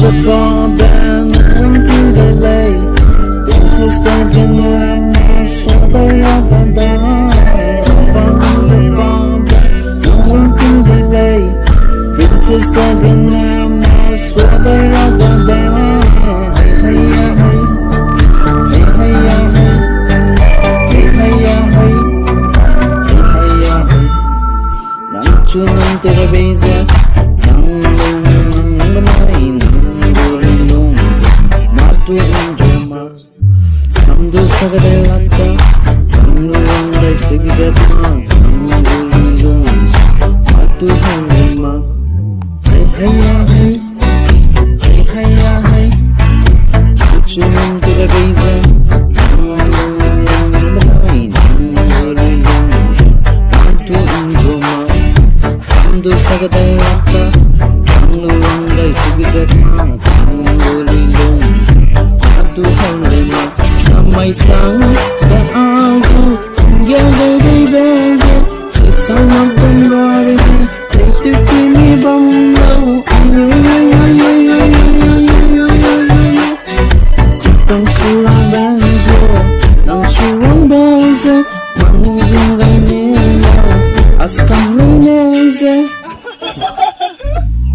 the broadband, until delay. This is the venom, swallow the down. Bombs the broadband, until delay. This is the venom, swallow the down. Hey, hey, hey, hey, hey, hey, hey, hey, hey, hey, hey. 남주는 television. Samdu sagade latta, Tangulangai sigijatma, Tangulungs, Matu hangima. Hey hey ya hey, hey hey ya hey. Kuchunum televiza, Tangulangai, Tangulungs, Matu injoma. Samdu sagade latta, Tangulangai sigijatma, Tangulungs, Matu hangima. May isang kaagaw,